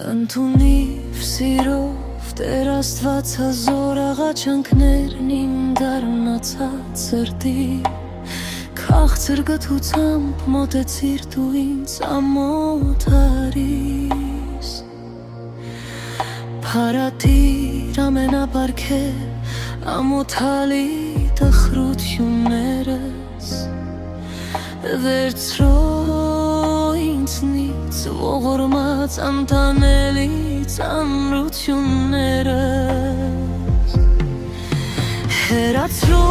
Ընդունիվ սիրով Տեր Աստված հազոր աղաչանքներն իմ դառնացած սրտի Քաղցր գթությամբ մոտեցիր դու ինձ ամոթ արիս Փարատիր ամենապարգև ամոթալի տխրություններս Վերցրո ինձնից ողորմած անտանելի ծանրություններս Հեռացրո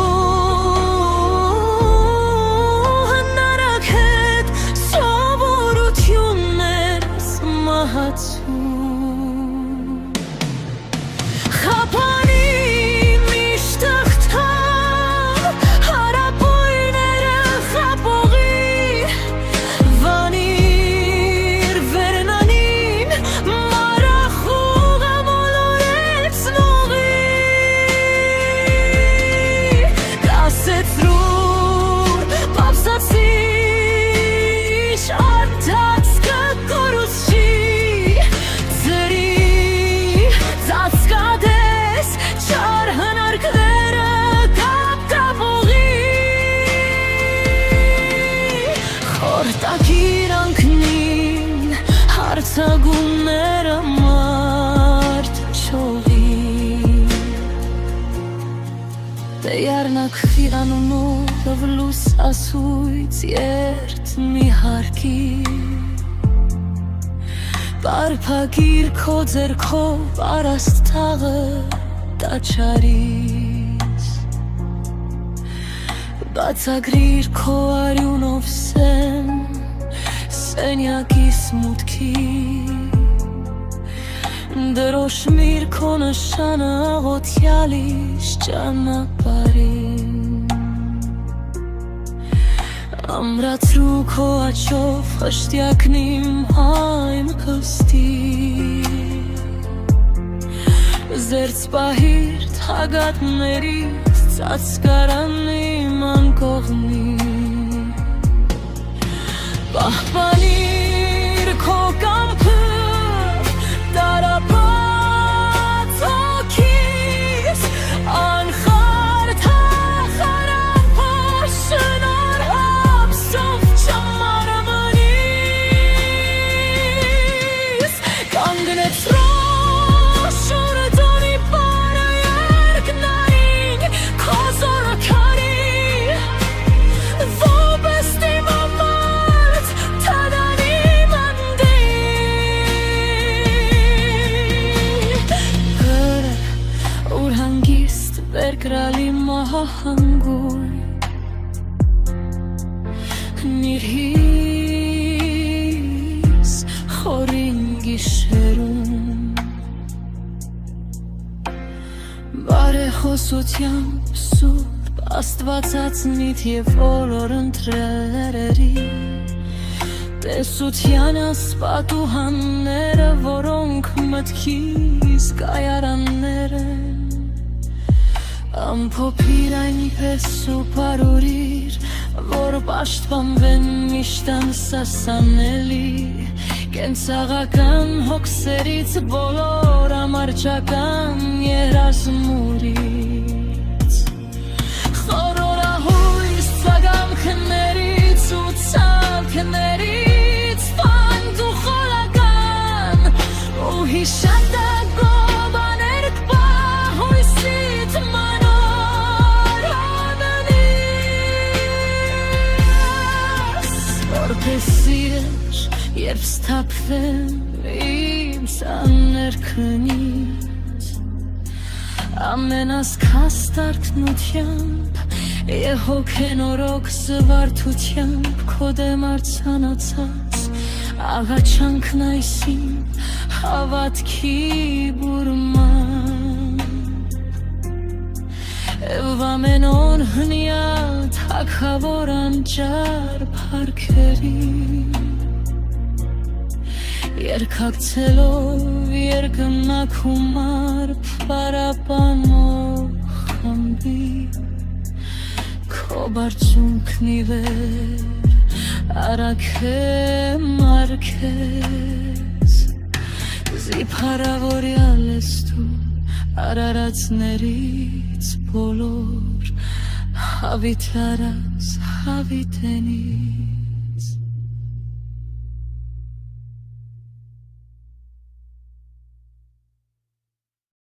հնարակ հետ սովորություններս մահացու Հարցագումները մարդ չողի Տեյարնակվի անունով լուս ասույց երդ մի հարկի Պարփակիր քո ձեռքով արաստ թաղը տաչարից Բացագրիր քո արյունով սեն Սենյակիս մուտքի Դրոշմիր քո նշանը աղոթյալիս ճանապարհին Ամրացրու քո աչով խշտյակն իմ հայմ կստի Զերծ պահիր թագատներից ծածկարան իմ անկողնի Պահպանիր քո կամքը տարապած հոգիս Անխարդ հախարամփոս շնոր հապսով չմարմնիս Կանգնեցրո շուրդոնի բարը երկնային քո զորքարի Գրալի մահանգույն Նիրհիս խորին գիշերում Բարեխոսությամբ սուրբ աստվածածնիտ և բոլոր ընտրերերի Տեսությանս պատուհանները, որոնք մտքիս կայարաններ են Ամփոփիր այնպես ու պարուրիր, որ պաշտպանվեն միշտ անսասանելի Կենցաղական հոգսերից բոլոր ամարջական երազմուրից Խորորահույս ծագամքներից ու ցամքներից Պանդ ու խոլական ու հիշատակով աներկպա հույսիդ Որպեսիր, երբ ստապվեմ իմ սաներքնից Ամենասքաս տարկնությամբ և հոգենորոք զվարդությամբ Քո դեմ արձանացած աղաչանքն այսին հավատքի բուրման Եվ ամեն օր հնյալ թագավոր անճար փառքերի Երկակցելով երկնաքումար պարապանող խմբի Քո բարձունքն ի վեր արագեմ արկես Զիփարավորյալ ես դու արարածներից բոլոր Հավիթ արած հավիտենի